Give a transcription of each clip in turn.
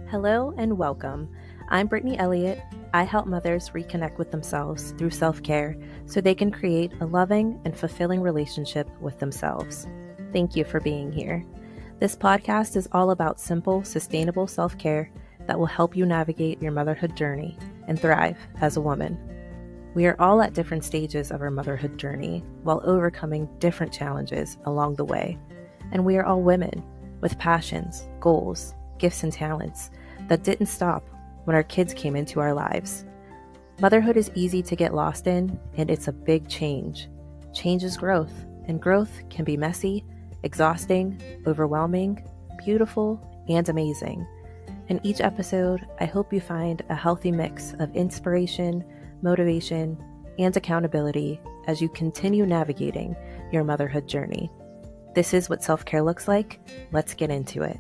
Hello and welcome. I'm Brittany Elliott. I help mothers reconnect with themselves through self care so they can create a loving and fulfilling relationship with themselves. Thank you for being here. This podcast is all about simple, sustainable self care that will help you navigate your motherhood journey and thrive as a woman. We are all at different stages of our motherhood journey while overcoming different challenges along the way. And we are all women with passions, goals, gifts, and talents that didn't stop when our kids came into our lives. Motherhood is easy to get lost in, and it's a big change. Change is growth, and growth can be messy, exhausting, overwhelming, beautiful, and amazing. In each episode, I hope you find a healthy mix of inspiration, motivation, and accountability as you continue navigating your motherhood journey. This is what self-care looks like. Let's get into it.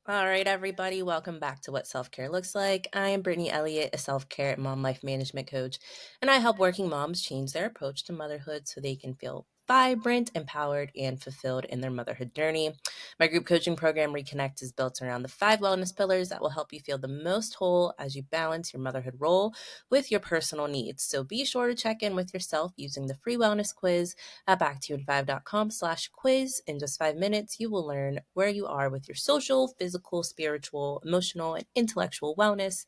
All right, everybody, welcome back to What Self-Care Looks Like. I am Brittany Elliott, a self-care and mom life management coach, and I help working moms change their approach to motherhood so they can feel vibrant, empowered, and fulfilled in their motherhood journey. My group coaching program, Reconnect, is built around the 5 wellness pillars that will help you feel the most whole as you balance your motherhood role with your personal needs. So be sure to check in with yourself using the free wellness quiz at backtiyou5.com/quiz. In just 5 minutes, you will learn where you are with your social, physical, spiritual, emotional, and intellectual wellness,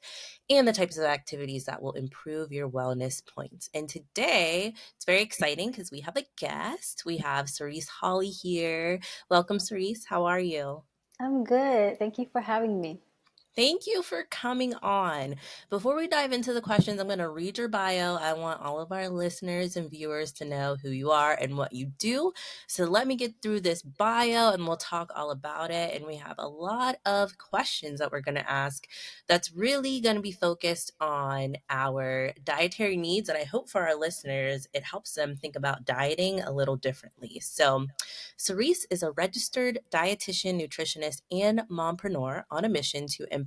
and the types of activities that will improve your wellness points. And today, it's very exciting because we have a guest. We have Sarice Holley here. Welcome, Sarice. How are you? I'm good. Thank you for having me. Thank you for coming on. Before we dive into the questions, I'm going to read your bio. I want all of our listeners and viewers to know who you are and what you do. So let me get through this bio and we'll talk all about it. And we have a lot of questions that we're going to ask that's really going to be focused on our dietary needs. And I hope for our listeners, it helps them think about dieting a little differently. So Sarice is a registered dietitian, nutritionist, and mompreneur on a mission to empower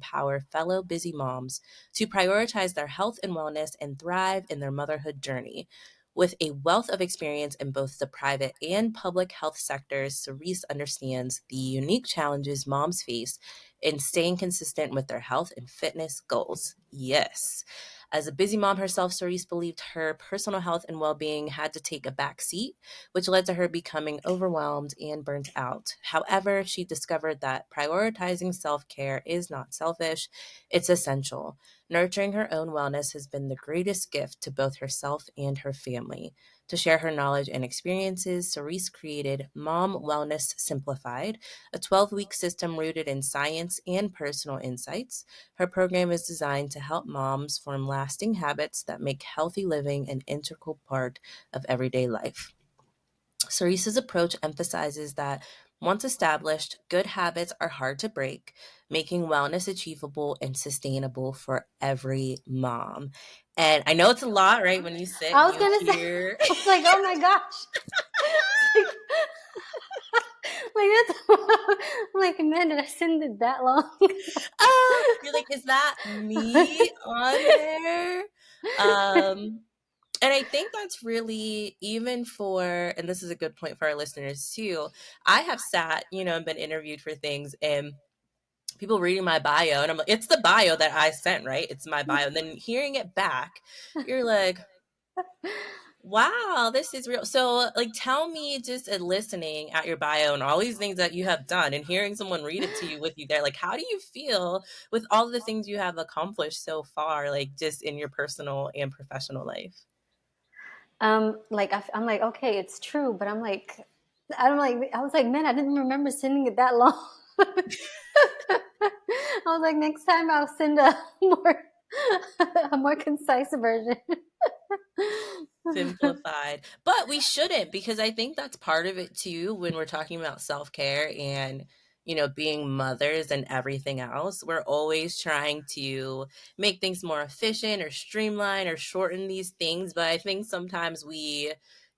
fellow busy moms to prioritize their health and wellness and thrive in their motherhood journey. With a wealth of experience in both the private and public health sectors, Sarice understands the unique challenges moms face in staying consistent with their health and fitness goals. Yes. As a busy mom herself, Sarice believed her personal health and well-being had to take a back seat, which led to her becoming overwhelmed and burnt out. However, she discovered that prioritizing self-care is not selfish, it's essential. Nurturing her own wellness has been the greatest gift to both herself and her family. To share her knowledge and experiences, Sarice created Mom Wellness Simplified, a 12-week system rooted in science and personal insights. Her program is designed to help moms form lasting habits that make healthy living an integral part of everyday life. Cerise's approach emphasizes that once established, good habits are hard to break, making wellness achievable and sustainable for every mom. And I know it's a lot, right? When you sit I and was you gonna say, hear, I was like, oh my gosh. like that's I'm like, man, did I send it that long? you're like, is that me on there? Um, and I think that's really, even for, and this is a good point for our listeners too. I have sat, and been interviewed for things, and people reading my bio, and I'm like, it's the bio that I sent, right? It's my bio. And then hearing it back, you're like, wow, this is real. So, like, tell me, just listening at your bio and all these things that you have done and hearing someone read it to you with you there, like, how do you feel with all the things you have accomplished so far, like, just in your personal and professional life? like I'm like, okay, it's true, but I was like, man, I didn't remember sending it that long. I was like, next time I'll send a more a more concise version. Simplified. But we shouldn't, because I think that's part of it too when we're talking about self-care and being mothers and everything else. We're always trying to make things more efficient or streamline or shorten these things, but I think sometimes we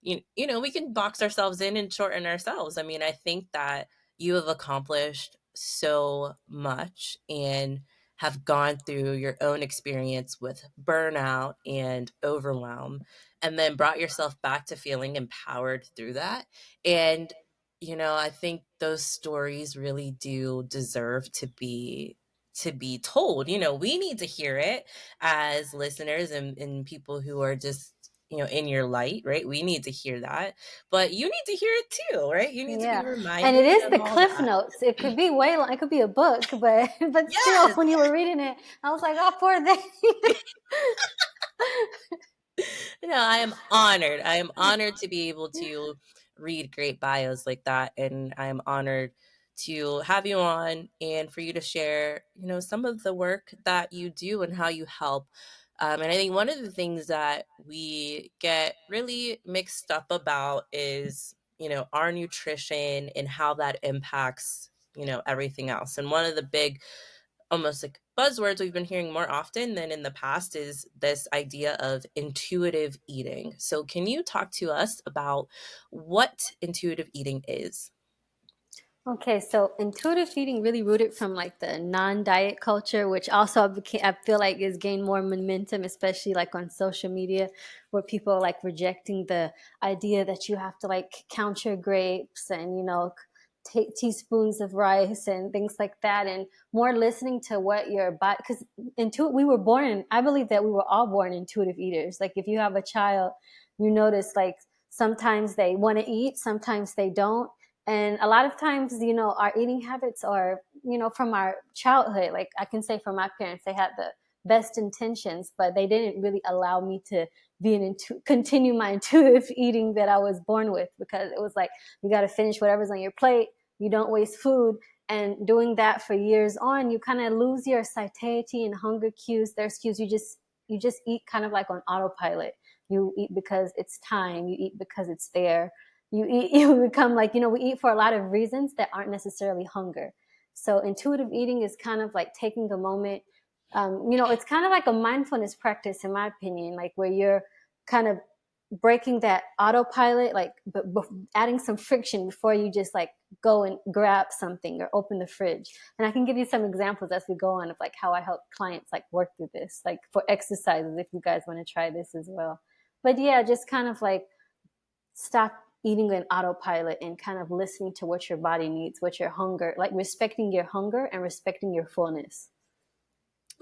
can box ourselves in and shorten ourselves. I mean, I think that you have accomplished so much and have gone through your own experience with burnout and overwhelm, and then brought yourself back to feeling empowered through that. And I think those stories really do deserve to be told. We need to hear it as listeners and people who are just, in your light, right? We need to hear that. But you need to hear it too, right? You need to be Yeah, and it reminded is of the all cliff that. notes. It could be way long. It could be a book, but but still, Yes. when you were reading it, I was like, oh, poor thing. I am honored. I am honored to be able to read great bios like that. And I am honored to have you on and for you to share, some of the work that you do and how you help. And I think one of the things that we get really mixed up about is, our nutrition and how that impacts, everything else. And one of the big almost like buzzwords we've been hearing more often than in the past is this idea of intuitive eating. So, can you talk to us about what intuitive eating is? Okay, so intuitive eating really rooted from like the non-diet culture, which also I feel like is gained more momentum, especially like on social media, where people are like rejecting the idea that you have to like count your grapes and take teaspoons of rice and things like that, and more listening to what your body. Because we were born. I believe that we were all born intuitive eaters. Like if you have a child, you notice like sometimes they want to eat, sometimes they don't, and a lot of times, our eating habits are, from our childhood. Like I can say from my parents, they had the best intentions, but they didn't really allow me to continue my intuitive eating that I was born with, because it was like, you got to finish whatever's on your plate. You don't waste food. And doing that for years on, you kind of lose your satiety and hunger cues. There's cues you just eat kind of like on autopilot. You eat because it's time. You eat because it's there. You become like, we eat for a lot of reasons that aren't necessarily hunger. So intuitive eating is kind of like taking a moment. It's kind of like a mindfulness practice, in my opinion, like where you're kind of breaking that autopilot, like but adding some friction before you just like go and grab something or open the fridge. And I can give you some examples as we go on of like how I help clients like work through this, like for exercises, if you guys want to try this as well. But yeah, just kind of like stop eating an autopilot and kind of listening to what your body needs, what your hunger, like respecting your hunger and respecting your fullness,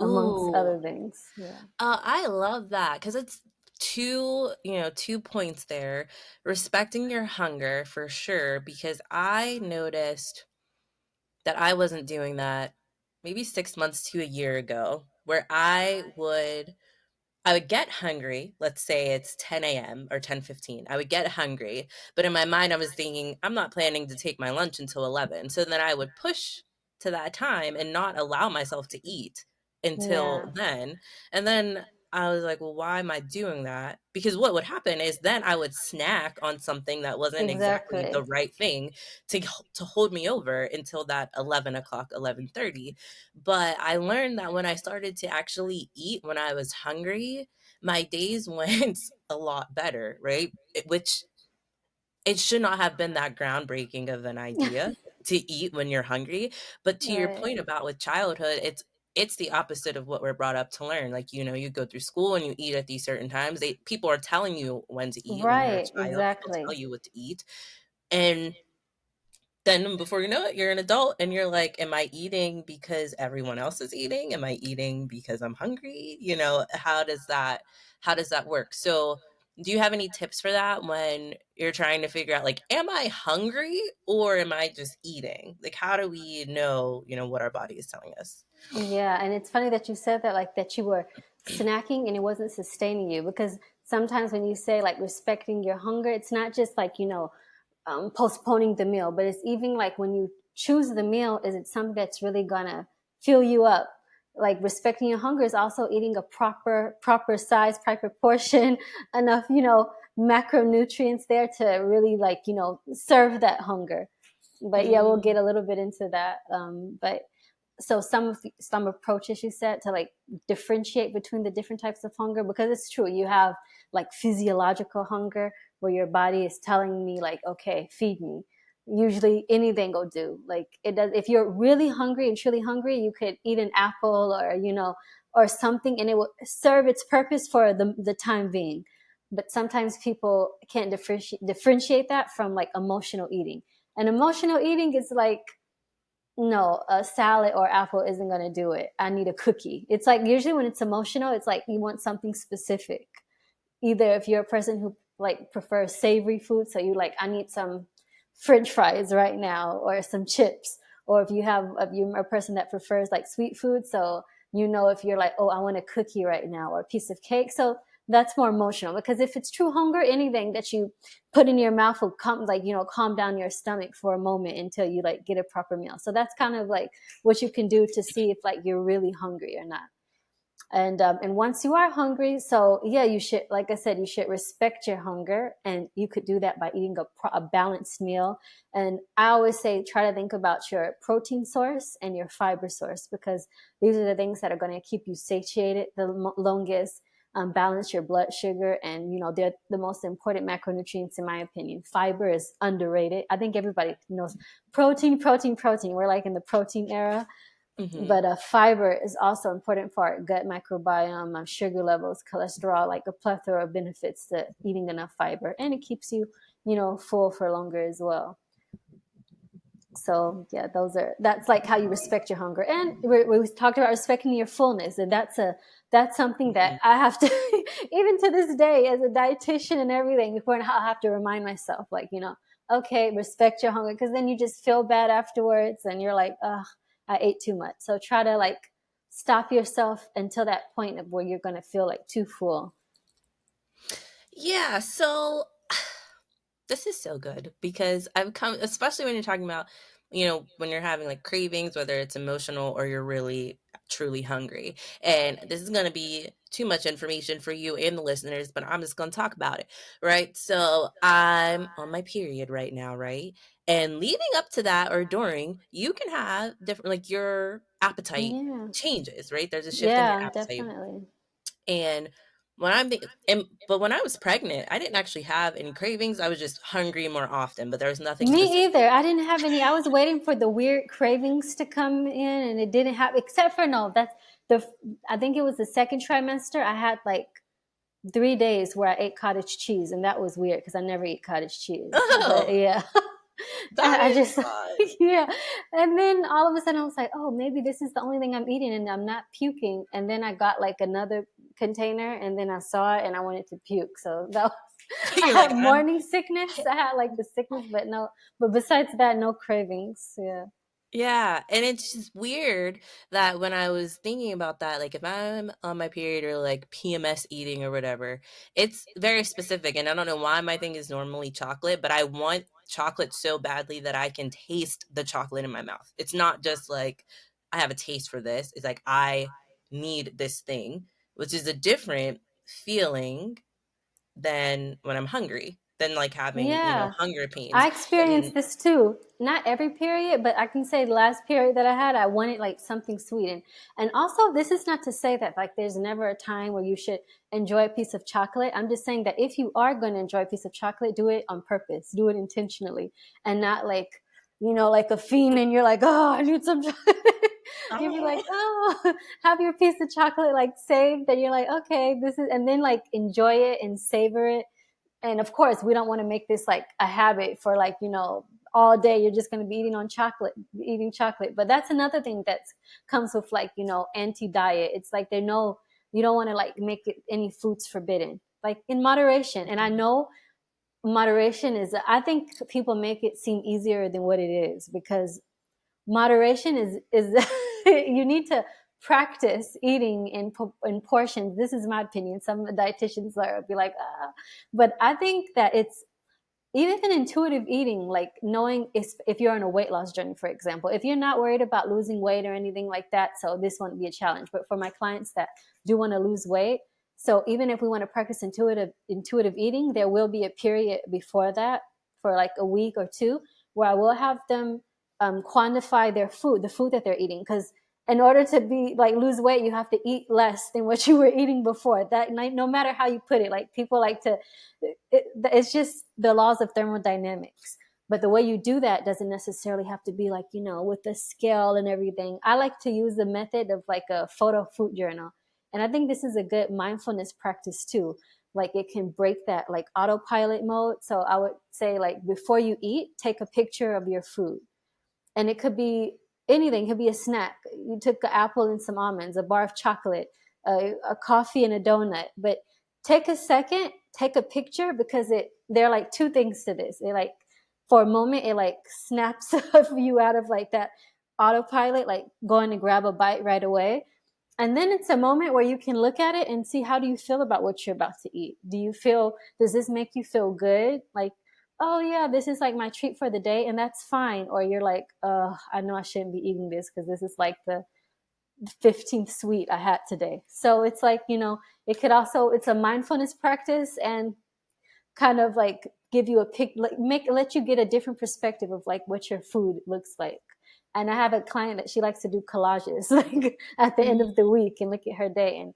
amongst Ooh, other things. Yeah. I love that because it's two points there. Respecting your hunger for sure, because I noticed that I wasn't doing that maybe 6 months to a year ago, where I would get hungry. Let's say it's 10 a.m. or 10:15. I would get hungry, but in my mind, I was thinking, I'm not planning to take my lunch until 11. So then I would push to that time and not allow myself to eat until Yeah, then. And then I was like, well, why am I doing that? Because what would happen is then I would snack on something that wasn't exactly the exactly. right thing to hold me over until that 11 o'clock, 11:30. But I learned that when I started to actually eat when I was hungry, my days went a lot better, right? Which it should not have been that groundbreaking of an idea to eat when you're hungry. But to your Right. point about with childhood, it's the opposite of what we're brought up to learn. Like, you go through school and you eat at these certain times. People are telling you when to eat when you're Right, a child. People tell exactly. you what to eat. And then before you know it, you're an adult and you're like, am I eating because everyone else is eating? Am I eating because I'm hungry? How does that work? So do you have any tips for that when you're trying to figure out like, am I hungry or am I just eating? Like how do we know, what our body is telling us? Yeah, and it's funny that you said that, like that you were snacking and it wasn't sustaining you, because sometimes when you say like respecting your hunger, it's not just like, postponing the meal, but it's even like when you choose the meal, is it something that's really gonna fill you up? Like respecting your hunger is also eating a proper size, proper portion, enough, macronutrients there to really like, serve that hunger. But yeah, we'll get Mm. a little bit into that. But so some approaches you said to like differentiate between the different types of hunger, because it's true, you have like physiological hunger where your body is telling me like, okay, feed me. Usually anything will do. Like it does. If you're really hungry and truly hungry, you could eat an apple or or something, and it will serve its purpose for the time being. But sometimes people can't differentiate that from like emotional eating. And emotional eating is like, no, a salad or apple isn't going to do it. I need a cookie. It's like usually when it's emotional, it's like you want something specific. Either if you're a person who like prefers savory food, so you like, I need some French fries right now or some chips, or if you're a person that prefers like sweet food, so if you're like, oh, I want a cookie right now or a piece of cake, so that's more emotional. Because if it's true hunger, anything that you put in your mouth will calm down your stomach for a moment until you like get a proper meal. So that's kind of like what you can do to see if like you're really hungry or not. And once you are hungry, so yeah, you should, like I said, you should respect your hunger, and you could do that by eating a balanced meal. And I always say, try to think about your protein source and your fiber source, because these are the things that are going to keep you satiated the longest. Balance your blood sugar, and they're the most important macronutrients in my opinion. Fiber is underrated. I think everybody knows protein, protein, protein. We're like in the protein era. Hmm. But fiber is also important for our gut microbiome, sugar levels, cholesterol, like a plethora of benefits to eating enough fiber. And it keeps you, full for longer as well. So yeah, that's like how you respect your hunger. And we talked about respecting your fullness, and that's something that Hmm. I have to even to this day as a dietitian and everything. Before I have to remind myself, like, okay, respect your hunger, because then you just feel bad afterwards, and you're like, ugh, I ate too much. So try to like stop yourself until that point of where you're gonna feel like too full. Yeah, so this is so good because I've come, especially when you're talking about, when you're having like cravings, whether it's emotional or you're really truly hungry. And this is going to be too much information for you and the listeners, but I'm just going to talk about it, right? So I'm on my period right now, right? And leading up to that or during, you can have different, like your appetite Yeah, changes, right? There's a shift in your yeah, appetite. definitely. And but when I was pregnant, I didn't actually have any cravings. I was just hungry more often, but there was nothing Me specific. either. I didn't have any. I was waiting for the weird cravings to come in, and it didn't have. Except for no, that's the. I think it was the second trimester. I had like 3 days where I ate cottage cheese, and that was weird because I never eat cottage cheese. But Oh, yeah, that I is just fun. yeah. And then all of a sudden I was like, oh, maybe this is the only thing I'm eating, and I'm not puking. And then I got like another container, and then I saw it, and I wanted to puke. So that was, I You're like, had morning sickness. I had like the sickness, but no. But besides that, no cravings. Yeah. yeah, and it's just weird that when I was thinking about that, like if I'm on my period or like PMS eating or whatever, it's very specific. And I don't know why my thing is normally chocolate, but I want chocolate so badly that I can taste the chocolate in my mouth. It's not just like I have a taste for this. It's like I need this thing, which is a different feeling than when I'm hungry, than like having, Yeah. hunger pains. I experienced And this too. Not every period, but I can say the last period that I had, I wanted like something sweet. And also, this is not to say that like there's never a time where you should enjoy a piece of chocolate. I'm just saying that if you are going to enjoy a piece of chocolate, do it on purpose, do it intentionally, and not like, like a fiend and you're like, oh, I need some chocolate. You'd be like, oh, oh, have your piece of chocolate like saved, and you're like, okay, this is, and then like enjoy it and savor it. And of course we don't want to make this like a habit for like all day you're just going to be eating chocolate. But that's another thing that comes with like anti-diet. It's like they know you don't want to like make it any foods forbidden, like in moderation. And I know moderation is, I think people make it seem easier than what it is, because moderation is you need to practice eating in portions. This is my opinion. Some dietitians will be like, ah. But I think that it's even intuitive eating, like knowing if you're on a weight loss journey, for example, if you're not worried about losing weight or anything like that, so this won't be a challenge. But for my clients that do want to lose weight, so even if we want to practice intuitive eating, there will be a period before that for like a week or two where I will have them quantify their food, the food that they're eating, because in order to be like lose weight, you have to eat less than what you were eating before. That, like, no matter how you put it, like people like to, it's just the laws of thermodynamics. But the way you do that doesn't necessarily have to be like, with the scale and everything. I like to use the method of like a photo food journal. And I think this is a good mindfulness practice too. like it can break that like autopilot mode. So I would say like before you eat, take a picture of your food, and it could be anything. It could be a snack. You took an apple and some almonds, a bar of chocolate, a coffee and a donut. But take a second, take a picture, because it there are like two things to this. It like for a moment it like snaps you out of like that autopilot, like going to grab a bite right away. And then it's a moment where you can look at it and see, how do you feel about what you're about to eat? Does this make you feel good? Like, oh yeah, this is like my treat for the day, and that's fine. Or you're like, I know I shouldn't be eating this because this is like the 15th sweet I had today. So it's like, it could also, it's a mindfulness practice, and kind of like give you a pic, like let you get a different perspective of like what your food looks like. And I have a client that she likes to do collages like at the end of the week and look at her day. And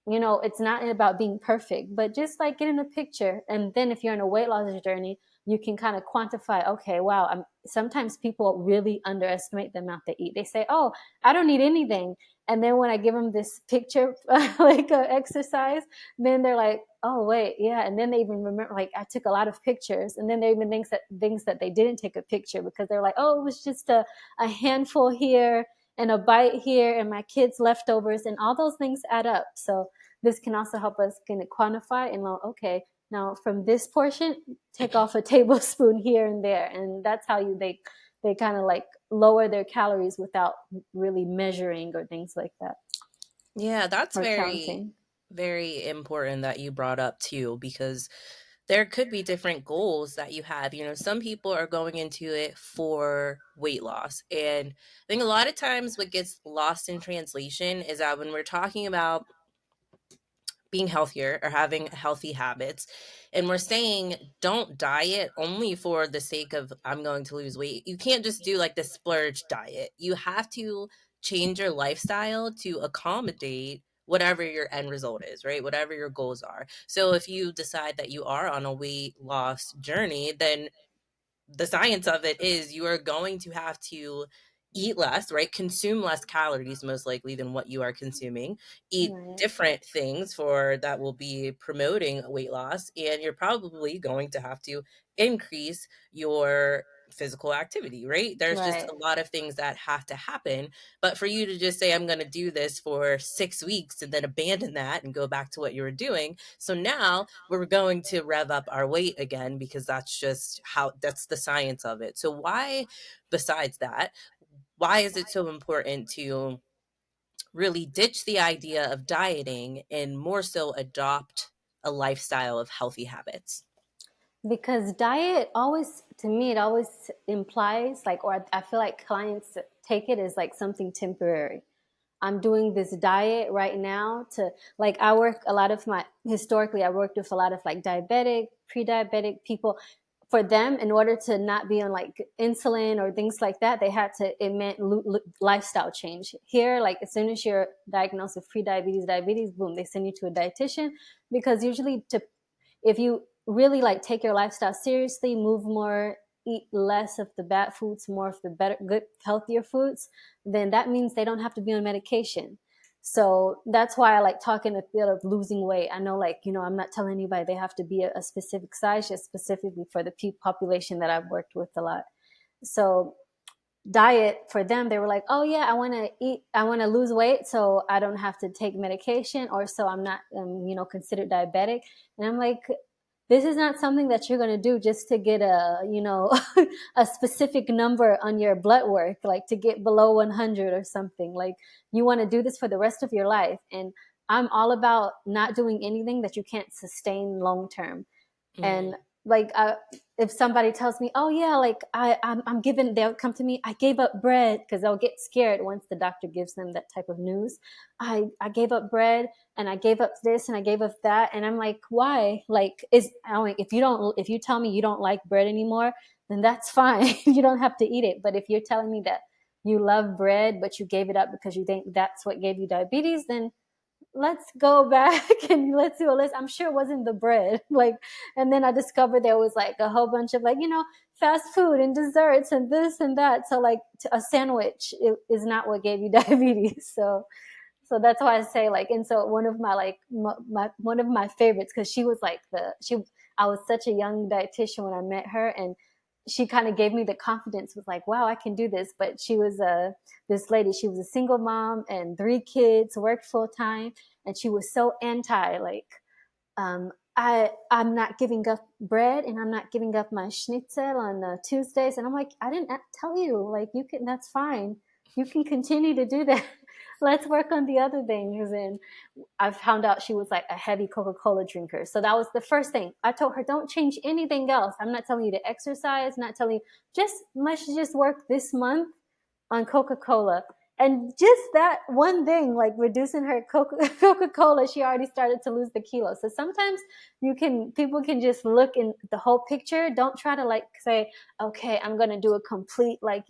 it's not about being perfect, but just like getting a picture. And then if you're in a weight loss journey, you can kind of quantify, okay, wow, sometimes people really underestimate the amount they eat. They say, oh, I don't eat anything. And then when I give them this picture, like exercise, then they're like, oh, wait, yeah. And then they even remember, like, I took a lot of pictures. And then they even things that they didn't take a picture, because they're like, oh, it was just a handful here and a bite here and my kids' leftovers, and all those things add up. So this can also help us kind of quantify and know, okay, now from this portion, take off a tablespoon here and there. And that's how they kind of like lower their calories without really measuring or things like that, Yeah, that's or very, counting. very important that you brought up too, because there could be different goals that you have. Some people are going into it for weight loss. And I think a lot of times what gets lost in translation is that when we're talking about being healthier or having healthy habits, and we're saying don't diet only for the sake of I'm going to lose weight. You can't just do like the splurge diet. You have to change your lifestyle to accommodate whatever your end result is, right? Whatever your goals are. So if you decide that you are on a weight loss journey, then the science of it is you are going to have to eat less, right? Consume less calories, most likely, than what you are consuming. Eat Right, different things for that will be promoting weight loss. And you're probably going to have to increase your physical activity, right? There's just right, a lot of things that have to happen. But for you to just say, I'm going to do this for 6 weeks and then abandon that and go back to what you were doing. So now we're going to rev up our weight again, because that's just how that's the science of it. So why, besides that, why is it so important to really ditch the idea of dieting and more so adopt a lifestyle of healthy habits? because diet always, to me, it always implies like, or I feel like clients take it as like something temporary. I'm doing this diet right now to, like, I work a lot of my, historically I worked with a lot of like diabetic, pre-diabetic people. For them, in order to not be on like insulin or things like that, they had to, it meant lifestyle change. Here, like as soon as you're diagnosed with pre-diabetes, diabetes, boom, they send you to a dietitian, because usually to, if you really like take your lifestyle seriously, move more, eat less of the bad foods, more of the better, good, healthier foods, then that means they don't have to be on medication. So that's why I like talking a bit of losing weight. I know, like, I'm not telling anybody they have to be a specific size, just specifically for the population that I've worked with a lot. So diet for them, they were like, oh yeah, I want to lose weight so I don't have to take medication, or so I'm not considered diabetic. And I'm like, this is not something that you're going to do just to get a specific number on your blood work, like to get below 100 or something. Like, you want to do this for the rest of your life. And I'm all about not doing anything that you can't sustain long term. Mm, And like, if somebody tells me, oh yeah, like I'm giving, they'll come to me, I gave up bread, because they'll get scared once the doctor gives them that type of news. I gave up bread, and I gave up this, and I gave up that. And I'm like, why? Like, if you tell me you don't like bread anymore, then that's fine. You don't have to eat it. But if you're telling me that you love bread but you gave it up because you think that's what gave you diabetes, then let's go back and let's do a list. I'm sure it wasn't the bread. Like, and then I discovered there was like a whole bunch of like, fast food and desserts and this and that. So like, a sandwich is not what gave you diabetes. So So that's why I say like, and so one of my like one of my favorites, because she was like I was such a young dietitian when I met her, and she kind of gave me the confidence, was like, wow, I can do this. But she was this lady, she was a single mom and 3 kids, worked full time, and she was so anti like, I'm not giving up bread, and I'm not giving up my schnitzel on Tuesdays. And I'm like, I didn't tell you, like, you can, that's fine. You can continue to do that. Let's work on the other things. And I found out she was like a heavy Coca-Cola drinker. So that was the first thing. I told her, don't change anything else. I'm not telling you to exercise, not telling you, just let's just work this month on Coca-Cola. And just that one thing, like reducing her Coca-Cola, she already started to lose the kilo. So sometimes people can just look in the whole picture. Don't try to like say, okay, I'm going to do a complete, like,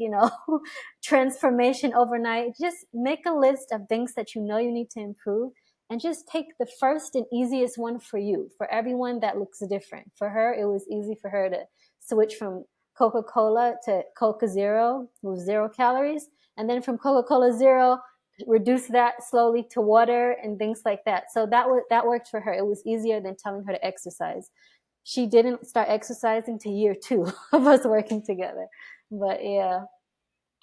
transformation overnight. Just make a list of things that you know you need to improve, and just take the first and easiest one for you. For everyone, that looks different. For her, it was easy for her to switch from Coca-Cola to Coca Zero with 0 calories, and then from Coca-Cola Zero, reduce that slowly to water and things like that. So that worked for her. It was easier than telling her to exercise. She didn't start exercising to year 2 of us working together. But yeah.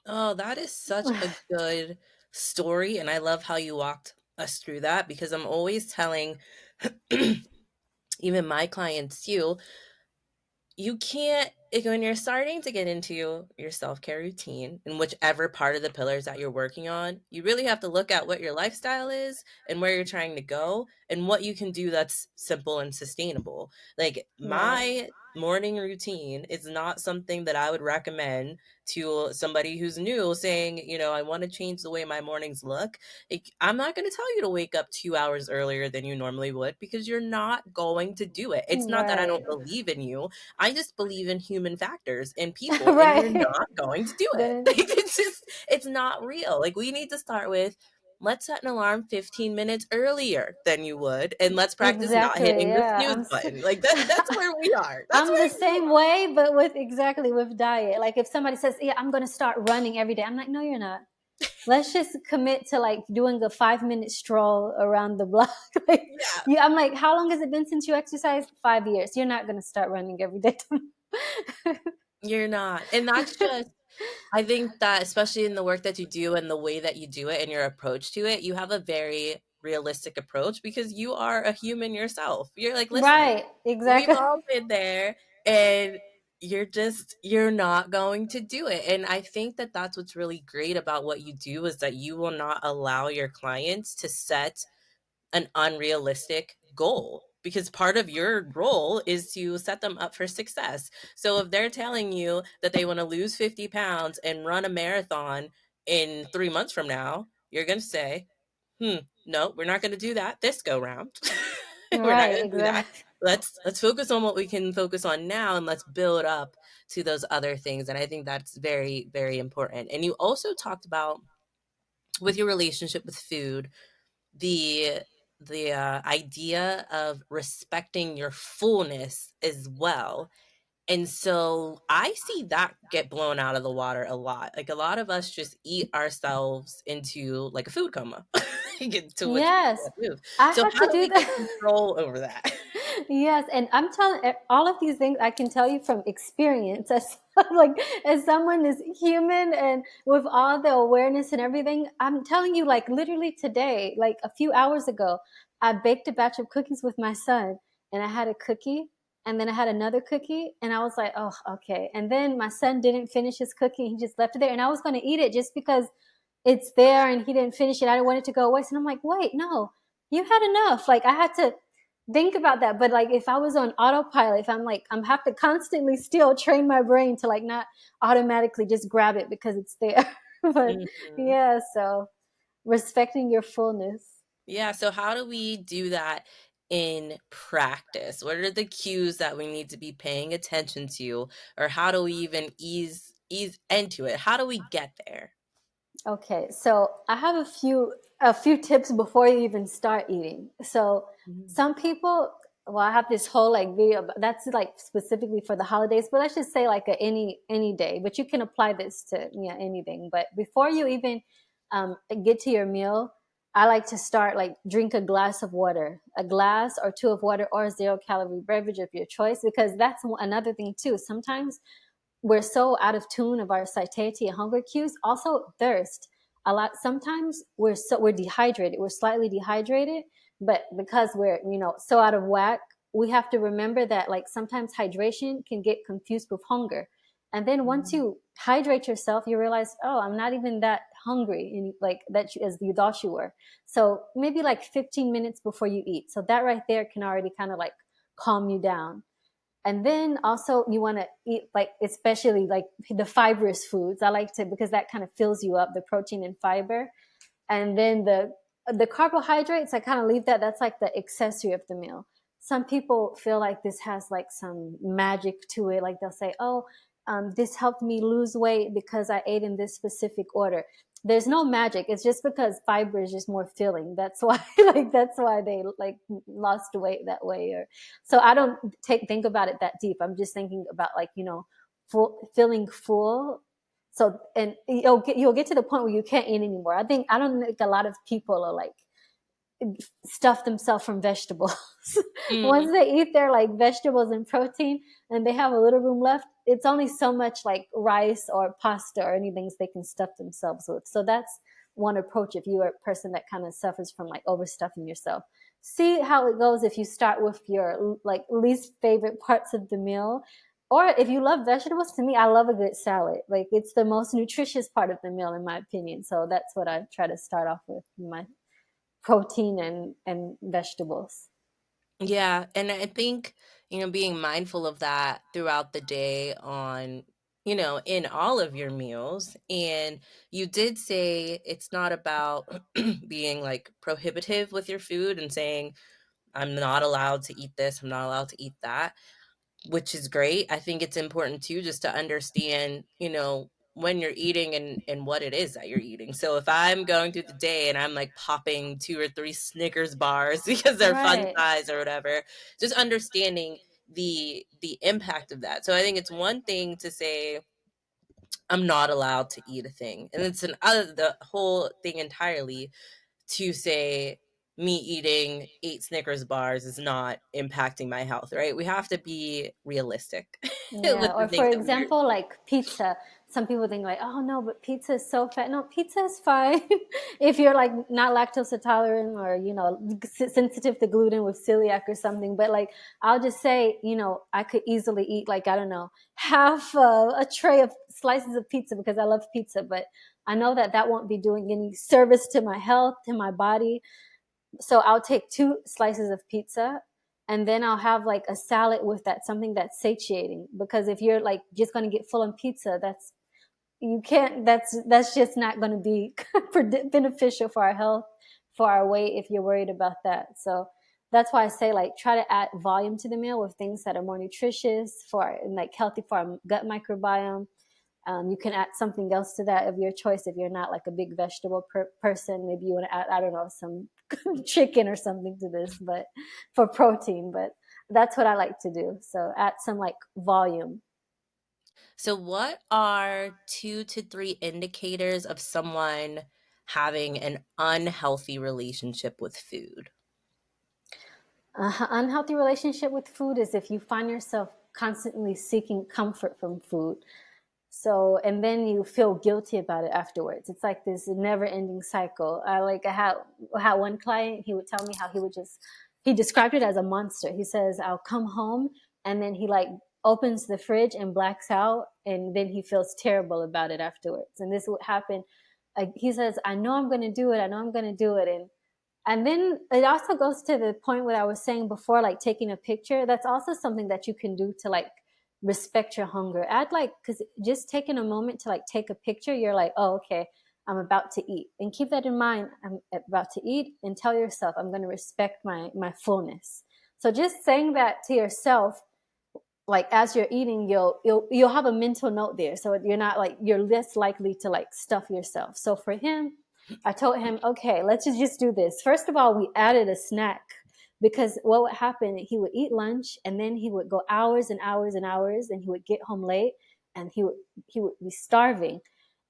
Oh, that is such a good story, and I love how you walked us through that because I'm always telling even my clients too, you can't when you're starting to get into your self-care routine in whichever part of the pillars that you're working on, you really have to look at what your lifestyle is and where you're trying to go and what you can do that's simple and sustainable. Like Right. my morning routine is not something that I would recommend to somebody who's new saying, I want to change the way my mornings look. Like, I'm not going to tell you to wake up 2 hours earlier than you normally would because you're not going to do it. It's not that I Right. don't believe in you. I just believe in human factors and people, and you're Right. not going to do it. Then Like, it's not real. Like, we need to start with, let's set an alarm 15 minutes earlier than you would, and let's practice not exactly, hitting the yeah. snooze button. Like, that's where we are. That's I'm the where you same way, but with diet. Like if somebody says, "Yeah, I'm going to start running every day," I'm like, "No, you're not. Let's just commit to like doing a 5 minute stroll around the block." Like, yeah, I'm like, "How long has it been since you exercised?" 5 years. You're not going to start running every day. you're not. And that's just I think that especially in the work that you do and the way that you do it and your approach to it, you have a very realistic approach because you are a human yourself. You're like, listen, Right. we've Exactly. all been there, and you're not going to do it. And I think that that's what's really great about what you do is that you will not allow your clients to set an unrealistic goal because part of your role is to set them up for success. So if they're telling you that they want to lose 50 pounds and run a marathon in 3 months from now, you're going to say, no, we're not going to do that this go round. We're not Right. going to do that. Exactly. Let's focus on what we can focus on now and let's build up to those other things. And I think that's very, very important. And you also talked about with your relationship with food, the idea of respecting your fullness as well. And so I see that get blown out of the water a lot. Like a lot of us just eat ourselves into like a food coma. Get too much food, Yes. can't move. I So had how to do do we get that. control over that? Yes, and I'm telling all of these things I can tell you from experience as like as someone is human and with all the awareness and everything. I'm telling you, like literally today, like a few hours ago, I baked a batch of cookies with my son, and I had a cookie, and then I had another cookie, and I was like, oh, okay. And then my son didn't finish his cookie, he just left it there, and I was going to eat it just because it's there and he didn't finish it. I didn't want it to go waste. And I'm like, wait, no, you had enough. Like I had to think about that. But like if I was on autopilot, if I'm like, I'm have to constantly still train my brain to like not automatically just grab it because it's there. But Mhm. yeah, so respecting your fullness. Yeah, so how do we do that in practice? What are the cues that we need to be paying attention to, or how do we even ease into it? How do we get there? Okay, so I have a few tips before you even start eating. So Mhm. some people, well, I have this whole like video that's like specifically for the holidays, but let's just say like any day. But you can apply this to anything. But before you even get to your meal, I like to start like drink a glass of water, a glass or two of water, or a 0 calorie beverage of your choice, because that's another thing too. Sometimes we're so out of tune of our satiety and hunger cues. Also thirst. A lot sometimes we're dehydrated. We're slightly dehydrated, but because we're, so out of whack, we have to remember that like sometimes hydration can get confused with hunger. And then once you hydrate yourself, you realize, oh, I'm not even that hungry and like that as you thought you were. So maybe like 15 minutes before you eat. So that right there can already kind of like calm you down. And then also you want to eat like, especially like the fibrous foods. I like to, because that kind of fills you up, the protein and fiber. And then the carbohydrates, I kind of leave that. That's like the accessory of the meal. Some people feel like this has like some magic to it. Like they'll say, oh, this helped me lose weight because I ate in this specific order. There's no magic. It's just because fiber is just more filling. That's why, like, that's why they like lost weight that way. Or so I don't think about it that deep. I'm just thinking about like, feeling full. So, and you'll get to the point where you can't eat anymore. I don't think a lot of people are like stuff themselves from vegetables. Mm. Once they eat their like vegetables and protein and they have a little room left, it's only so much like rice or pasta or anything they can stuff themselves with. So that's one approach if you are a person that kind of suffers from like overstuffing yourself. See how it goes if you start with your like least favorite parts of the meal. Or if you love vegetables, to me, I love a good salad. Like it's the most nutritious part of the meal, in my opinion. So that's what I try to start off with, my protein and vegetables. Yeah, and I think, being mindful of that throughout the day on, in all of your meals. And you did say it's not about being like prohibitive with your food and saying, I'm not allowed to eat this, I'm not allowed to eat that, which is great. I think it's important too just to understand, when you're eating and what it is that you're eating. So if I'm going through the day and I'm like popping 2 or 3 Snickers bars because they're fun Right. size or whatever, just understanding the impact of that. So I think it's one thing to say I'm not allowed to eat a thing. And it's the whole thing entirely to say me eating 8 Snickers bars is not impacting my health, right? We have to be realistic with Yeah, the or for things that we're. example, like pizza. Some people think like, oh no, but pizza is so fat. No, pizza is fine if you're like not lactose intolerant or sensitive to gluten with celiac or something. But like, I'll just say, I could easily eat like I don't know half a tray of slices of pizza because I love pizza. But I know that that won't be doing any service to my health, to my body. So I'll take 2 slices of pizza and then I'll have like a salad with that, something that's satiating. Because if you're like just gonna get full on pizza, that's just not gonna be beneficial for our health, for our weight if you're worried about that. So that's why I say like try to add volume to the meal with things that are more nutritious for and like healthy for our gut microbiome. You can add something else to that of your choice if you're not like a big vegetable person. Maybe you want to add, I don't know, some chicken or something to this, but for protein. But that's what I like to do. So add some like volume. So what are 2 to 3 indicators of someone having an unhealthy relationship with food? Unhealthy relationship with food is if you find yourself constantly seeking comfort from food. So, and then you feel guilty about it afterwards. It's like this never ending cycle. I had one client, he would tell me how he described it as a monster. He says, I'll come home and then he like opens the fridge and blacks out. And then he feels terrible about it afterwards. And this would happen. He says, I know I'm going to do it. I know I'm going to do it. And then it also goes to the point what I was saying before, like taking a picture. That's also something that you can do to like respect your hunger. Add like, because just taking a moment to like take a picture, you're like, oh, okay, I'm about to eat. And keep that in mind. I'm about to eat and tell yourself, I'm going to respect my fullness. So just saying that to yourself like as you're eating you'll have a mental note there so you're not like you're less likely to like stuff yourself. So for him, I told him, okay, let's just do this. First of all, we added a snack because what would happen, he would eat lunch and then he would go hours and hours and hours and he would get home late and he would be starving.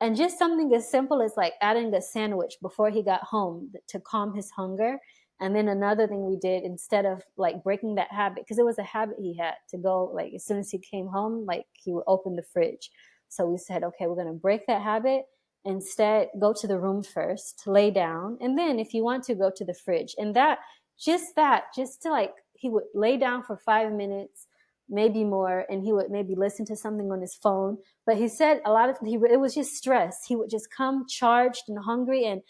And just something as simple as like adding a sandwich before he got home to calm his hunger. And then another thing we did, instead of like breaking that habit, because it was a habit he had to go, like as soon as he came home, like he would open the fridge. So we said, okay, we're going to break that habit. Instead, go to the room first, lay down, and then if you want to, go to the fridge. And just to like, he would lay down for 5 minutes, maybe more, and he would maybe listen to something on his phone. But he said a lot of it was just stress. He would just come charged and hungry, and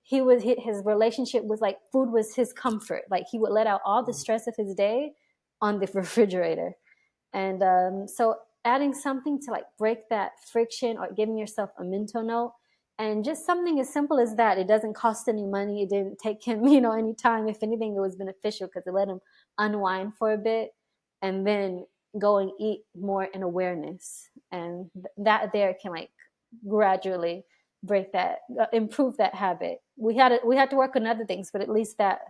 he would hit his relationship was like food was his comfort. Like he would let out all the stress of his day on the refrigerator. And so adding something to like break that friction, or giving yourself a mental note, and just something as simple as that. It doesn't cost any money. It didn't take him, any time. If anything, it was beneficial because it let him unwind for a bit and then go and eat more in awareness. And that there can like gradually break that, improve that habit. We had to work on other things, but at least that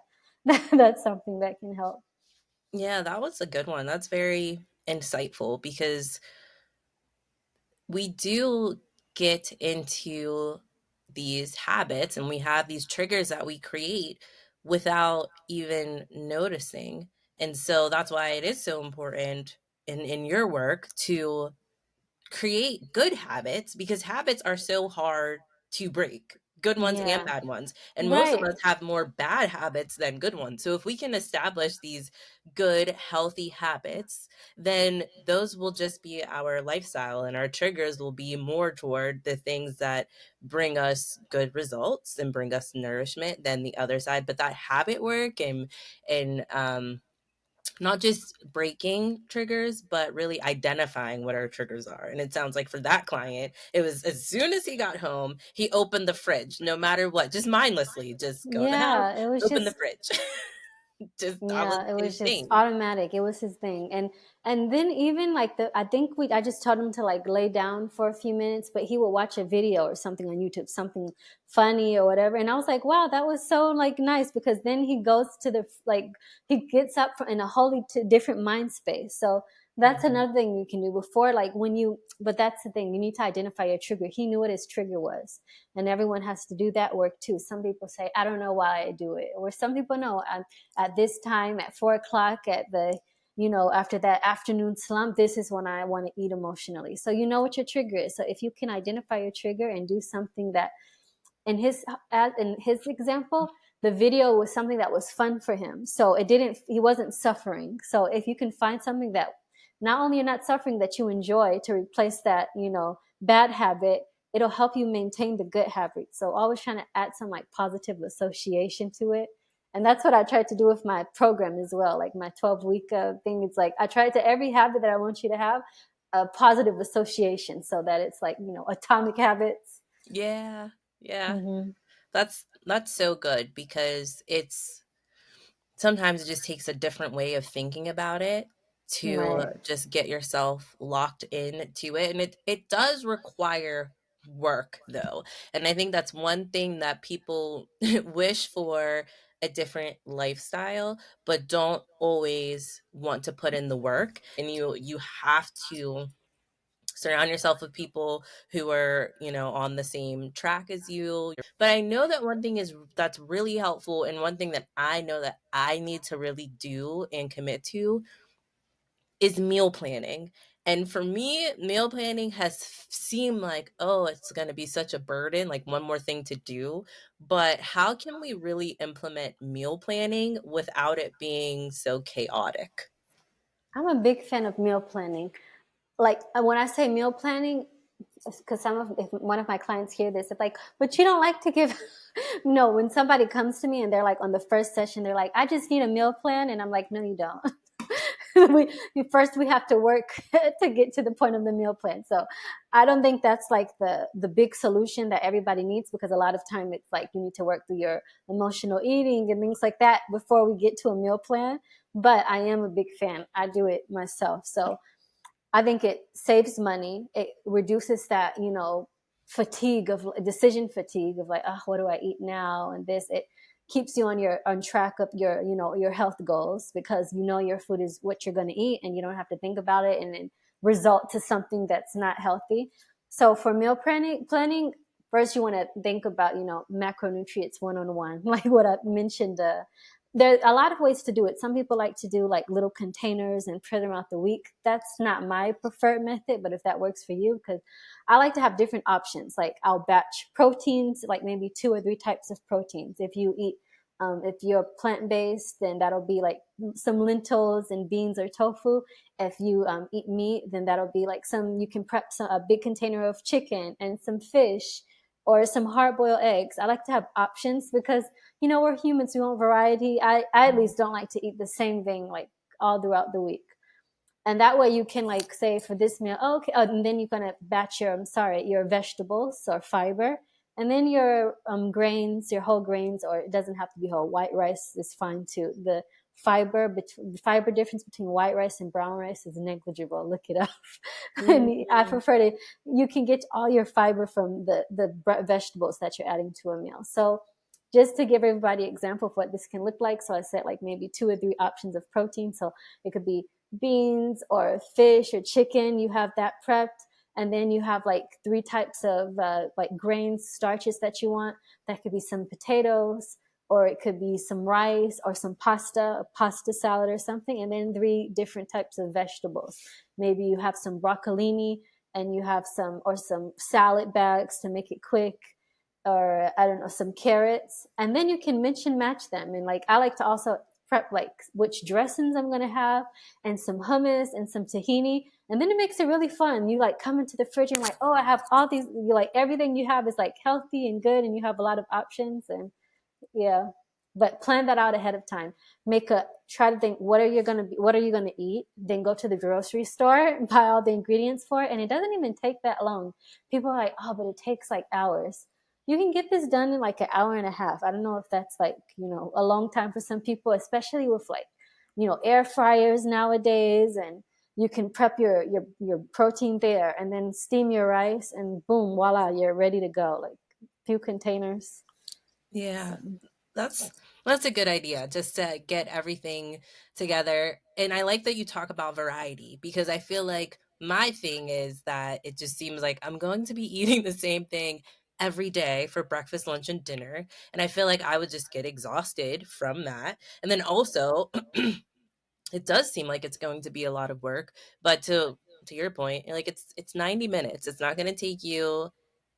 that's something that can help. Yeah, that was a good one. That's very insightful because we do get into these habits and we have these triggers that we create without even noticing. And so that's why it is so important in your work to create good habits, because habits are so hard to break, good ones and Yeah. bad ones. And most of Right. us have more bad habits than good ones. So if we can establish these good, healthy habits, then those will just be our lifestyle and our triggers will be more toward the things that bring us good results and bring us nourishment than the other side. But that habit work and not just breaking triggers, but really identifying what our triggers are. And it sounds like for that client, it was as soon as he got home, he opened the fridge, no matter what, just mindlessly, just go in the house, Yeah, it was open the just fridge. Just that was yeah, it his was just thing. automatic. It was his thing. And then even like I think I just told him to like lay down for a few minutes, but he would watch a video or something on YouTube, something funny or whatever. And I was like, wow, that was so like nice, because then he goes to the like he gets up in a wholly different mind space. So that's Mhm. another thing you can do before, like when you, but that's the thing, you need to identify your trigger. He knew what his trigger was, and everyone has to do that work too. Some people say, I don't know why I do it, or some people know at this time at 4 o'clock at the, after that afternoon slump, this is when I want to eat emotionally. So you know what your trigger is. So if you can identify your trigger and do something that, in his example, the video was something that was fun for him, so he wasn't suffering. So if you can find something that not only you're not suffering, that you enjoy, to replace that bad habit, it'll help you maintain the good habit. So always trying to add some like positive association to it. And that's what I tried to do with my program as well, like my 12-week thing. It's like I tried to, every habit that I want you to have a positive association, so that it's like atomic habits. Yeah. Yeah. Mm-hmm. That's so good because it's sometimes it just takes a different way of thinking about it to Right. just get yourself locked into it. And it does require work though. And I think that's one thing that people wish for, a different lifestyle, but don't always want to put in the work. And you have to surround yourself with people who are, on the same track as you. But I know that one thing is that's really helpful, and one thing that I know that I need to really do and commit to is meal planning. And for me, meal planning has seemed like, oh, it's going to be such a burden, like one more thing to do. But how can we really implement meal planning without it being so chaotic? I'm a big fan of meal planning. Like when I say meal planning, because if one of my clients hear this, it's like, but you don't like to give. No, when somebody comes to me and they're like on the first session, they're like, I just need a meal plan, and I'm like, no, you don't. we have to work to get to the point of the meal plan. So I don't think that's like the big solution that everybody needs, because a lot of time it's like you need to work through your emotional eating and things like that before we get to a meal plan. But I am a big fan. I do it myself. So I think it saves money. It reduces that, fatigue of decision fatigue of like, oh, what do I eat now? And this, it keeps you on track of your health goals, because your food is what you're going to eat, and you don't have to think about it and then result to something that's not healthy. So for meal planning, first you want to think about, macronutrients one on one, like what I mentioned. There are a lot of ways to do it. Some people like to do like little containers and spread them out the week. That's not my preferred method, but if that works for you, because I like to have different options. Like I'll batch proteins, like maybe 2 or 3 types of proteins. If you're plant based, then that'll be like some lentils and beans or tofu. If you eat meat, then that'll be like you can prep a big container of chicken and some fish or some hard boiled eggs. I like to have options because, we're humans, we want variety. I at least don't like to eat the same thing like all throughout the week. And that way you can like say for this meal, oh, okay, and then you're gonna batch your vegetables or fiber, and then your grains, your whole grains, or it doesn't have to be whole. White rice is fine too. The fiber difference between white rice and brown rice is negligible. Look it up. And I Mm. prefer to. You can get all your fiber from the vegetables that you're adding to a meal. So just to give everybody an example of what this can look like. So I said like maybe 2 or 3 options of protein. So it could be beans or fish or chicken. You have that prepped. And then you have like 3 types of like grains, starches that you want. That could be some potatoes, or it could be some rice or some pasta, a pasta salad or something. And then 3 different types of vegetables. Maybe you have some broccolini, and you have some salad bags to make it quick, or I don't know, some carrots. And then you can mix and match them. And like I like to also prep like which dressings I'm gonna have, and some hummus and some tahini. And then it makes it really fun. You like come into the fridge and like, oh, I have all these. You like everything you have is like healthy and good, and you have a lot of options. And yeah, but plan that out ahead of time. Try to think what are you gonna eat? Then go to the grocery store, buy all the ingredients for it, and it doesn't even take that long. People are like, oh, but it takes like hours. You can get this done in like an hour and a half. I don't know if that's like, a long time for some people, especially with like, air fryers nowadays, and you can prep your protein there and then steam your rice and boom, voila, you're ready to go. Like few containers. Yeah, So. that's that's a good idea just to get everything together. And I like that you talk about variety because I feel like my thing is that it just seems like I'm going to be eating the same thing every day for breakfast, lunch, and dinner. And I feel like I would just get exhausted from that. And then also it does seem like it's going to be a lot of work, but to your point, like it's 90 minutes. It's not going to take you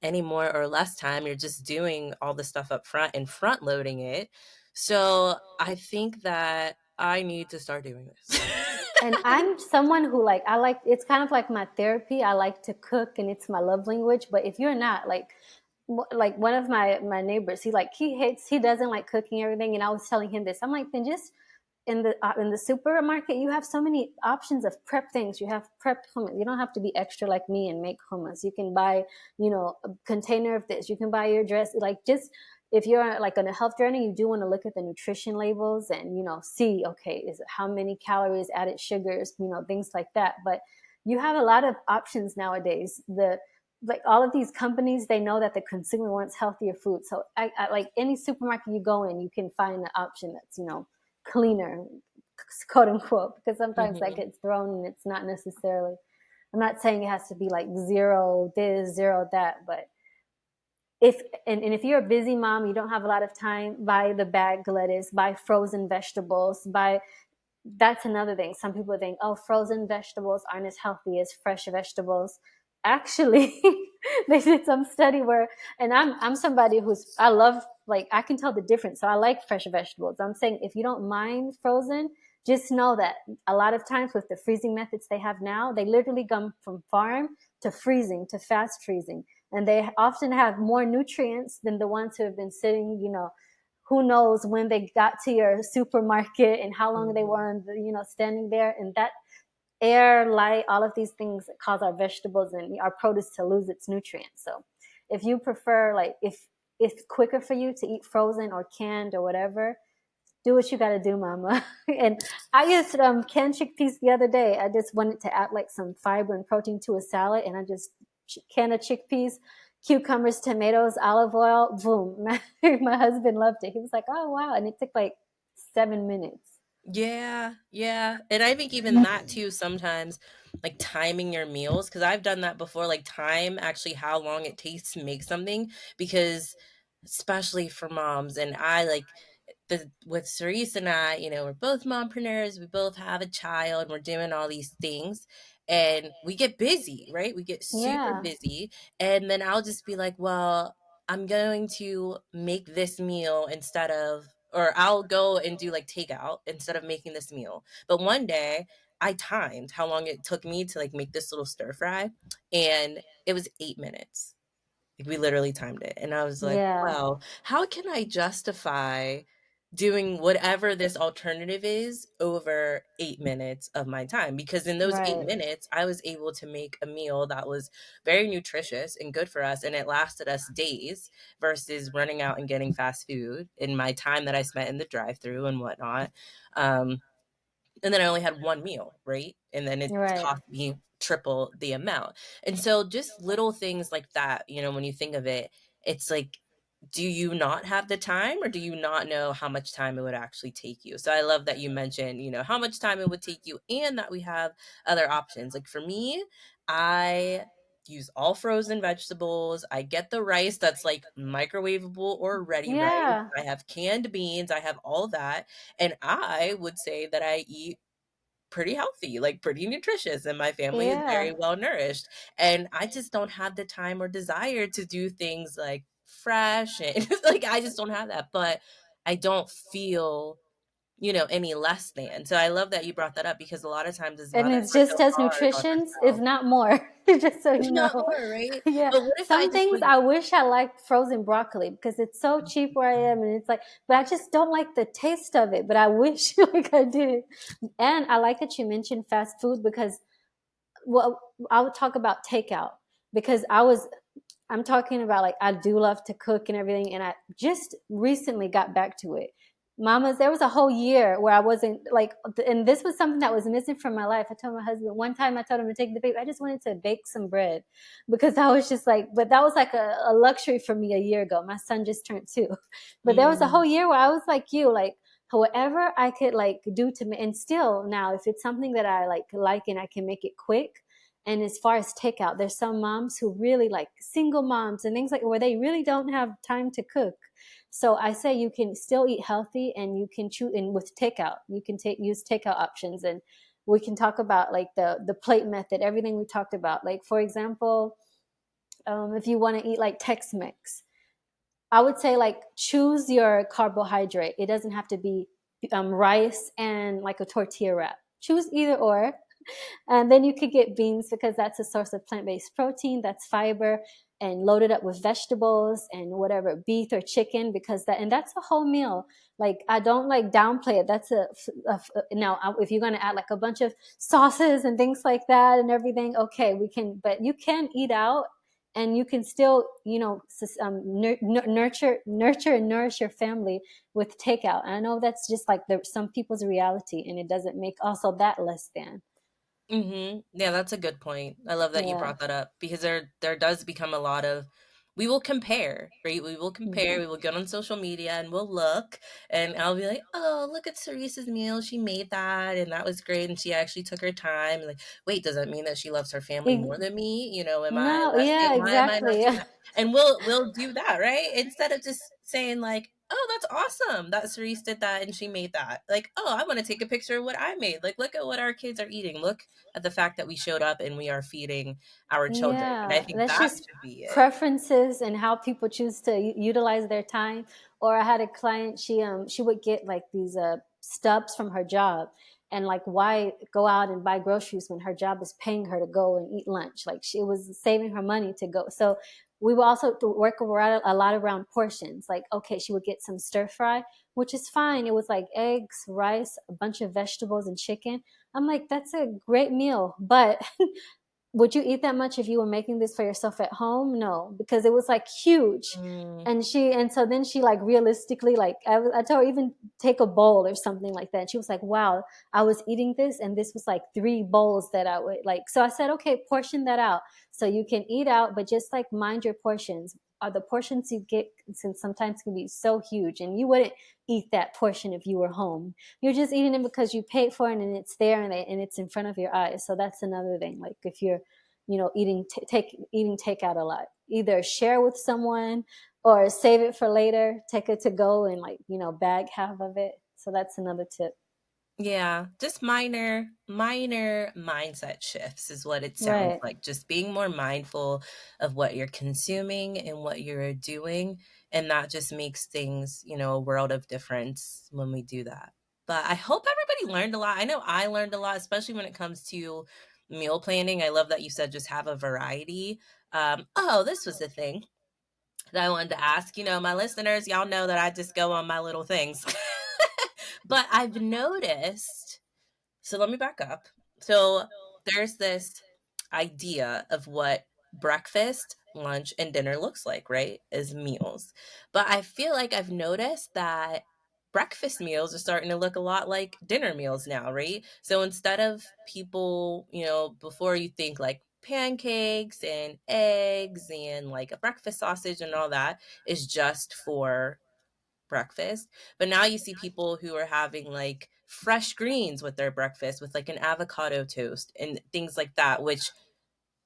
any more or less time. You're just doing all the stuff up front and front loading it. So, I think that I need to start doing this. And I'm someone who like I like it's kind of like my therapy. I like to cook and it's my love language. But if you're not like one of my neighbors, he doesn't like cooking everything. And I was telling him this. I'm like, then just in the supermarket, you have so many options of prep things. You have prepped hummus. You don't have to be extra like me and make hummus. You can buy, a container of this. You can buy your dress. Like just if you're like on a health journey, you do want to look at the nutrition labels and see, okay, is it how many calories, added sugars, things like that. But you have a lot of options nowadays. The Like all of these companies, they know that the consumer wants healthier food. So I like any supermarket you go in, you can find an option that's cleaner, quote unquote, because sometimes that Mhm. gets thrown and it's not necessarily. I'm not saying it has to be like zero this, zero that, but and if you're a busy mom, you don't have a lot of time, buy the bagged lettuce, buy frozen vegetables, buy that's another thing. Some people think, oh, frozen vegetables aren't as healthy as fresh vegetables. Actually, they did some study where, and I'm somebody I love, like I can tell the difference. So I like fresh vegetables. I'm saying if you don't mind frozen, just know that a lot of times with the freezing methods they have now, they literally come from farm to freezing to fast freezing, and they often have more nutrients than the ones who have been sitting, who knows when they got to your supermarket and how long they Mhm. were standing there. And that air, light, all of these things cause our vegetables and our produce to lose its nutrients. So if you prefer, like if it's quicker for you to eat frozen or canned or whatever, do what you got to do, mama. And I used canned chickpeas the other day. I just wanted to add like some fiber and protein to a salad, and I just can of chickpeas, cucumbers, tomatoes, olive oil, boom. My husband loved it. He was like, oh wow. And it took like 7 minutes. Yeah, yeah, and I think even that too sometimes, like, timing your meals, because 'cause I've done that before, like, time actually how long it takes to make something, because especially for moms, and I, like, the with Cerise and I, we're both mompreneurs, we both have a child, we're doing all these things, and we get busy, right? We get super Yeah, busy, and then I'll just be like, "Well, I'm going to make this meal instead of, or I'll go and do like takeout instead of making this meal." But one day I timed how long it took me to like make this little stir fry, and it was 8 minutes. Like, we literally timed it, and I was like, yeah, "Wow, how can I justify doing whatever this alternative is over 8 minutes of my time?" Because in those 8 right, minutes, I was able to make a meal that was very nutritious and good for us, and it lasted us days versus running out and getting fast food in my time that I spent in the drive-through and whatnot. Um, and then I only had 1 meal, right? And then it right. cost me triple the amount. And so just little things like that, when you think of it, it's like, do you not have the time, or do you not know how much time it would actually take you? So I love that you mentioned, how much time it would take you and that we have other options. Like for me, I use all frozen vegetables. I get the rice that's like microwavable or ready rice. Yeah, I have canned beans. I have all that. And I would say that I eat pretty healthy, like pretty nutritious, and my family is yeah. very well nourished. And I just don't have the time or desire to do things like fresh and like I just don't have that. But I don't feel, any less than. So I love that you brought that up because a lot of times as And mothers it's we're just so as hard on nutritious, if ourselves. not more, just so If you not know. more, right? Yeah. But what if I Some just things would. I wish I liked frozen broccoli because it's so cheap where I am and it's like, but I just don't like the taste of it. But I wish like I did. And I like that you mentioned fast food because well, I would talk about takeout because I'm talking about like I do love to cook and everything, and I just recently got back to it. Mamas, there was a whole year where I wasn't like, and this was something that was missing from my life. I told my husband one time, I told him to take the baby. I just wanted to bake some bread because I was just like, but that was like a luxury for me a year ago. My son just turned 2, but there was a Mm, whole year where I was like you, like whatever I could like do to me, and still now, if it's something that I like and I can make it quick, and as far as takeout, there's some moms who really like single moms and things like where they really don't have time to cook. So I say you can still eat healthy and you can choose and with takeout, you can use takeout options and we can talk about like the plate method, everything we talked about. Like for example, if you want to eat like Tex-Mex, I would say like choose your carbohydrate. It doesn't have to be rice and like a tortilla wrap. Choose either or. And then you could get beans because that's a source of plant based protein, that's fiber, and loaded up with vegetables and whatever, beef or chicken, because and that's a whole meal. Like, I don't like downplay it. That's now, if you're going to add like a bunch of sauces and things like that and everything, okay, we can, but you can eat out and you can still, nurture and nourish your family with takeout. And I know that's just like some people's reality, and it doesn't make also that less than. mhm. Yeah, that's a good point. I love that you Yeah. brought that up because there does become a lot of, we will compare, right? We will compare, Mhm. we will get on social media and we'll look, and I'll be like, "Oh, look at Cerise's meal. She made that and that was great and she actually took her time." And like, "Wait, does that mean that she loves her family more Ex- than me? Am I no, less yeah, than? Why am I not exactly. doing that?" And we'll do that, right? Instead of just saying like, "Oh, that's awesome that Cerise did that and she made that." Like, "Oh, I want to take a picture of what I made. Like, look at what our kids are eating. Look at the fact that we showed up and we are feeding our children." And I Yeah, think that's that just should be it. preferences and how people choose to utilize their time. Or I had a client, she would get like these stubs from her job, and like why go out and buy groceries when her job is paying her to go and eat lunch? Like she was saving her money to go. So we would also work around a lot around portions. Like okay, she would get some stir fry, which is fine. It was like eggs, rice, a bunch of vegetables, and chicken. I'm like, that's a great meal, but would you eat that much if you were making this for yourself at home? No, because it was like huge. Mm, And so then she like realistically, like I told her even take a bowl or something like that. She was like, wow, I was eating this and this was like 3 bowls that I would like. So I said, okay, portion that out so you can eat out, but just like mind your portions. the portions you get since sometimes can be so huge, and you wouldn't eat that portion if you were home. You're just eating it because you paid for it and it's there, and it's in front of your eyes. So that's another thing. Like if you're, eating takeout a lot, either share with someone or save it for later, take it to go and like, bag half of it. So that's another tip. Yeah, just minor mindset shifts is what it sounds Right. like. Just being more mindful of what you're consuming and what you're doing, and that just makes things, a world of difference when we do that. But I hope everybody learned a lot. I know I learned a lot, especially when it comes to meal planning. I love that you said just have a variety. Oh, this was the thing that I wanted to ask. My listeners, y'all know that I just go on my little things. But I've noticed, so let me back up. So there's this idea of what breakfast, lunch, and dinner looks like, right? As meals. But I feel like I've noticed that breakfast meals are starting to look a lot like dinner meals now, right? So instead of people, before you think like pancakes and eggs and like a breakfast sausage and all that is just for breakfast. But now you see people who are having like fresh greens with their breakfast with like an avocado toast and things like that, which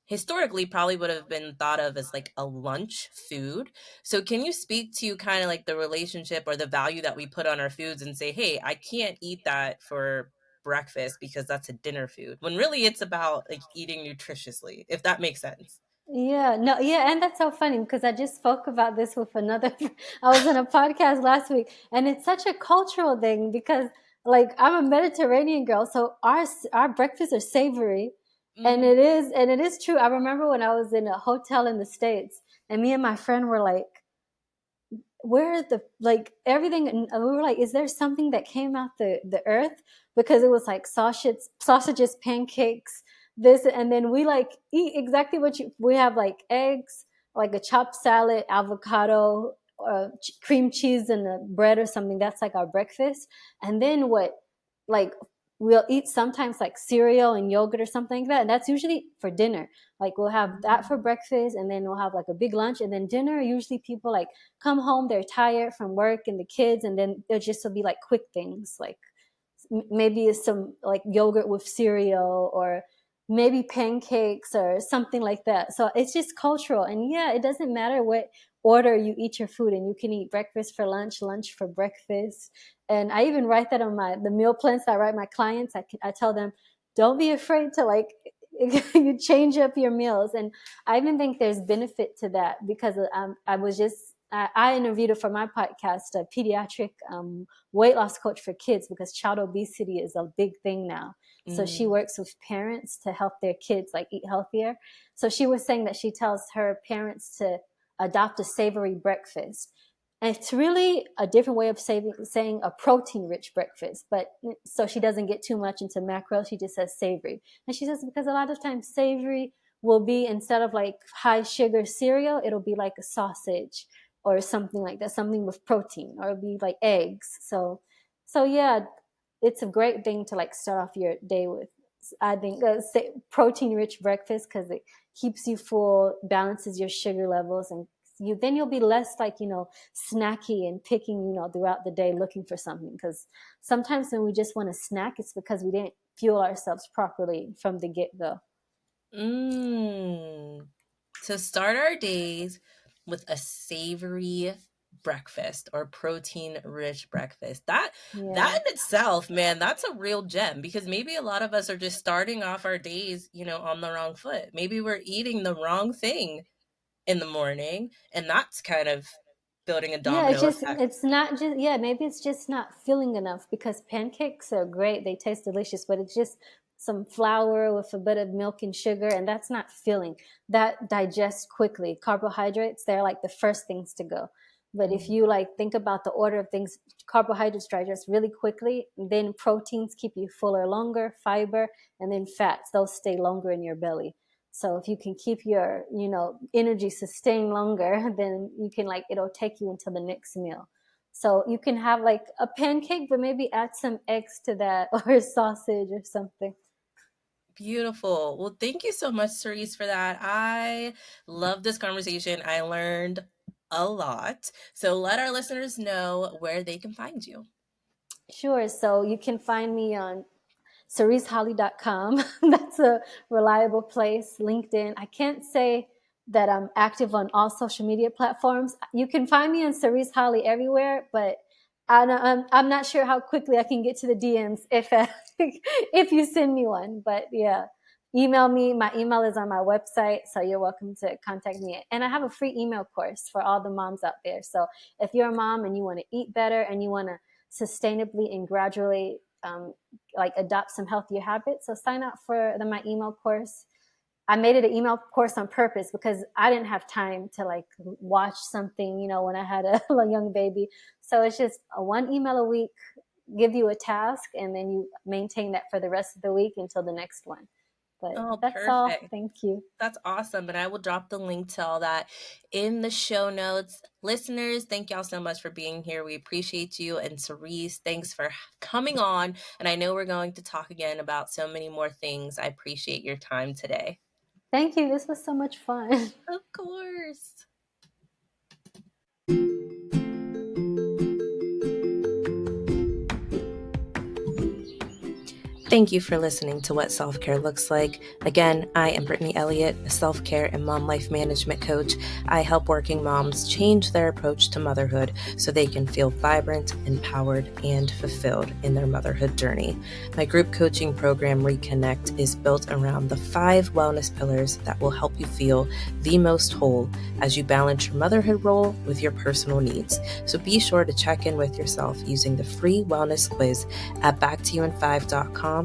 historically probably would have been thought of as like a lunch food. So can you speak to kind of like the relationship or the value that we put on our foods and say, hey, I can't eat that for breakfast because that's a dinner food, when really it's about like eating nutritiously, if that makes sense. Yeah, no, yeah, and that's so funny because I just spoke about this with another. I was in a podcast last week, and it's such a cultural thing because, like, I'm a Mediterranean girl, so our breakfasts are savory, and Mm. it is true. I remember when I was in a hotel in the States, and me and my friend were like, where are the like everything, and we were like, is there something that came out the earth? Because it was like sausages, pancakes, this, and then we like eat exactly what you we have, like eggs, like a chopped salad, avocado, cream cheese, and a bread or something. That's like our breakfast. And then what, like, we'll eat sometimes like cereal and yogurt or something like that, and that's usually for dinner. Like we'll have that for breakfast, and then we'll have like a big lunch, and then dinner. Usually people like come home, they're tired from work and the kids, and then it just will be like quick things, like maybe some like yogurt with cereal, or maybe pancakes or something like that. So it's just cultural. And yeah, it doesn't matter what order you eat your food, and you can eat breakfast for lunch, lunch for breakfast. And I even write that on the meal plans that I write my clients. I tell them, don't be afraid to like you change up your meals. And I even think there's benefit to that because I interviewed for my podcast a pediatric weight loss coach for kids, because child obesity is a big thing now. So she Mm. works with parents to help their kids like eat healthier. So she was saying that she tells her parents to adopt a savory breakfast. And it's really a different way of saying a protein rich breakfast. But so she doesn't get too much into macros, she just says savory. And she says because a lot of times savory will be, instead of like high sugar cereal, it'll be like a sausage or something like that, something with protein, or it'll be like eggs. So yeah, it's a great thing to like start off your day with. I think protein rich breakfast, because it keeps you full, balances your sugar levels, and you'll be less like snacky and picking throughout the day looking for something. Because sometimes when we just want to snack, it's because we didn't fuel ourselves properly from the get go. Mm. To start our days with a savory breakfast or protein rich breakfast. That Yeah. in itself, man, that's a real gem, because maybe a lot of us are just starting off our days, on the wrong foot. Maybe we're eating the wrong thing in the morning, and that's kind of building a Yeah, domino effect. it's not just, yeah, maybe it's just not filling enough, because pancakes are great. They taste delicious, but it's just some flour with a bit of milk and sugar, and that's not filling. That digests quickly. Carbohydrates, they're like the first things to go. But if Mm. you like think about the order of things, carbohydrates digest really quickly, then proteins keep you fuller longer, fiber, and then fats, those stay longer in your belly. So if you can keep your, energy sustained longer, then you can like, it'll take you until the next meal. So you can have like a pancake, but maybe add some eggs to that or a sausage or something. Beautiful. Well, thank you so much, Cerise, for that. I love this conversation. I learned a lot. So let our listeners know where they can find you. Sure. So you can find me on SariceHolley.com. That's a reliable place. LinkedIn. I can't say that I'm active on all social media platforms. You can find me on Sarice Holley everywhere, but I'm not sure how quickly I can get to the DMs if if you send me one. But yeah, email me. My email is on my website, so you're welcome to contact me. And I have a free email course for all the moms out there. So if you're a mom and you want to eat better and you want to sustainably and gradually like adopt some healthier habits, so sign up for my email course. I made it an email course on purpose because I didn't have time to like watch something, when I had a young baby. So it's just one email a week, give you a task, and then you maintain that for the rest of the week until the next one. But Oh, that's all. perfect. Thank you. That's awesome. And I will drop the link to all that in the show notes. Listeners, thank y'all so much for being here. We appreciate you. And Sarice, thanks for coming on. And I know we're going to talk again about so many more things. I appreciate your time today. Thank you. This was so much fun. Of course. Thank you for listening to What Self-Care Looks Like. Again, I am Brittany Elliott, a self-care and mom life management coach. I help working moms change their approach to motherhood so they can feel vibrant, empowered, and fulfilled in their motherhood journey. My group coaching program, Reconnect, is built around the 5 wellness pillars that will help you feel the most whole as you balance your motherhood role with your personal needs. So be sure to check in with yourself using the free wellness quiz at backtoyouin5.com/quiz.